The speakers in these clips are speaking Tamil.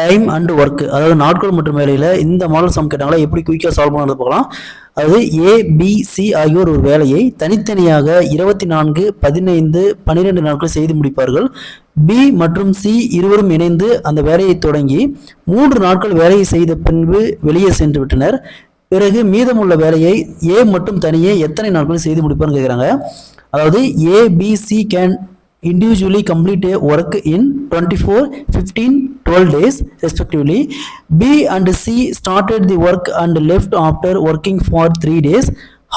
டைம் அண்ட் ஒர்க், அதாவது நாட்கள் மற்றும் வேலையில் இந்த மாடல் சம் கேட்டாங்களா எப்படி குயிக்காக சால்வ் பண்ணுறது பார்க்கலாம். அதாவது ஏபிசி ஆகியோர் ஒரு வேலையை தனித்தனியாக 24, 15, 12 நாட்கள் செய்து முடிப்பார்கள். பி மற்றும் சி இருவரும் இணைந்து அந்த வேலையை தொடங்கி 3 நாட்கள் வேலையை செய்த பின்பு வெளியே சென்று விட்டனர். பிறகு மீதமுள்ள வேலையை ஏ மட்டும் தனியே எத்தனை நாட்கள் செய்து முடிப்பார்னு கேட்குறாங்க. அதாவது ABC can individually complete a work in 24, 15, 12 days respectively. B and C started the work and left after working for 3 days.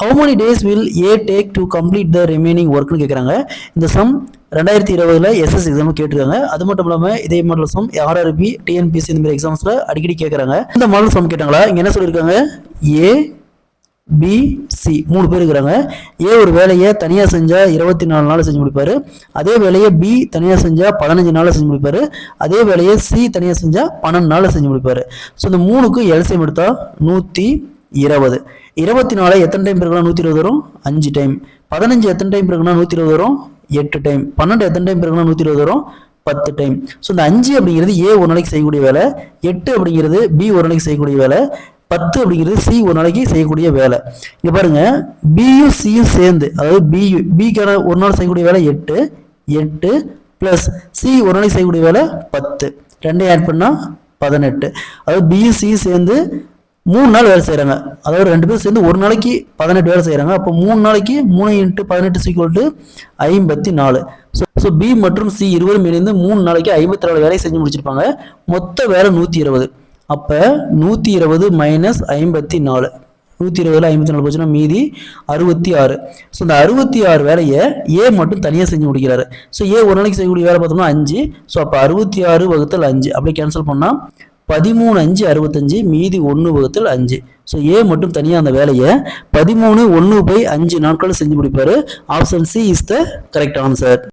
How many days will A take to complete the remaining work னு கேட்குறாங்க. இந்த சம் 2020 எஸ்எஸ் எக்ஸாம் கேட்டிருக்காங்க. அது மட்டும் இல்லாமல் இதே மாடல் சம் ஆர்ஆர்பி, டிஎன்பிஎஸ்சி இந்த மாதிரி எக்ஸாம்ஸில் அடிக்கடி கேட்குறாங்க. இந்த மாடல் சம் கேட்டாங்களா, இங்கே என்ன சொல்லியிருக்காங்க, ஏ பி சி 3 பேர் இருக்கிறாங்க. ஏ ஒரு வேலையை தனியாக செஞ்சால் 24 நாள் செஞ்சு முடிப்பார். அதே வேலையை பி தனியாக செஞ்சால் 15 நாளில் செஞ்சு முடிப்பார். அதே வேலையை சி தனியாக செஞ்சால் 12 நாளில் செஞ்சு முடிப்பார். ஸோ இந்த 3க்கு எல்சிஎம் எடுத்தால் 120. 24 எத்தனை டைம் இருக்குன்னா 120 வரும், 5 டைம். 15 எத்தனை டைம் இருக்குன்னா 120 வரும், 8 டைம். 12 எத்தனை டைம் இருக்குன்னா 120 வரும், 10 டைம். ஸோ இந்த 5 அப்படிங்கிறது ஏ ஒரு நாளைக்கு செய்யக்கூடிய வேலை, 8 அப்படிங்கிறது பி ஒரு நாளைக்கு செய்யக்கூடிய வேலை, 10 அப்படிங்கிறது சி ஒரு நாளைக்கு செய்யக்கூடிய வேலை. இங்க பாருங்க, பியும் சியும் சேர்ந்து, அதாவது பிக்கான ஒரு நாள் செய்யக்கூடிய வேலை 8 பிளஸ் சி ஒரு நாளைக்கு செய்யக்கூடிய வேலை 10, ரெண்டையும் ஆட் பண்ணா 18. அதாவது பியும் சியும் சேர்ந்து 3 நாள் வேலை செய்யறாங்க. அதாவது 2 பேரும் சேர்ந்து ஒரு நாளைக்கு 18 வேலை செய்யறாங்க. அப்போ 3 நாளைக்கு 3 × 18 54. ஸோ பி மற்றும் சி இருவரும் இணைந்து 3 நாளைக்கு 54 வேலை செஞ்சு முடிச்சிருப்பாங்க. மொத்த வேலை 120. அப்போ 120 மைனஸ் 54, 120ல் 54 போச்சுன்னா மீதி 66. ஸோ இந்த 66 வேலையை ஏ மட்டும் தனியாக செஞ்சு முடிக்கிறாரு. ஸோ ஏ ஒரு நாளைக்கு செய்யக்கூடிய வேலை பார்த்தோம்னா 5. ஸோ அப்போ 66/5 அப்படி கேன்சல் பண்ணால் 13, 5, 65, மீதி 1/5. ஸோ ஏ மட்டும் தனியாக அந்த வேலையை 13, 1/5 நாட்கள் செஞ்சு முடிப்பாரு. Option C is the correct answer.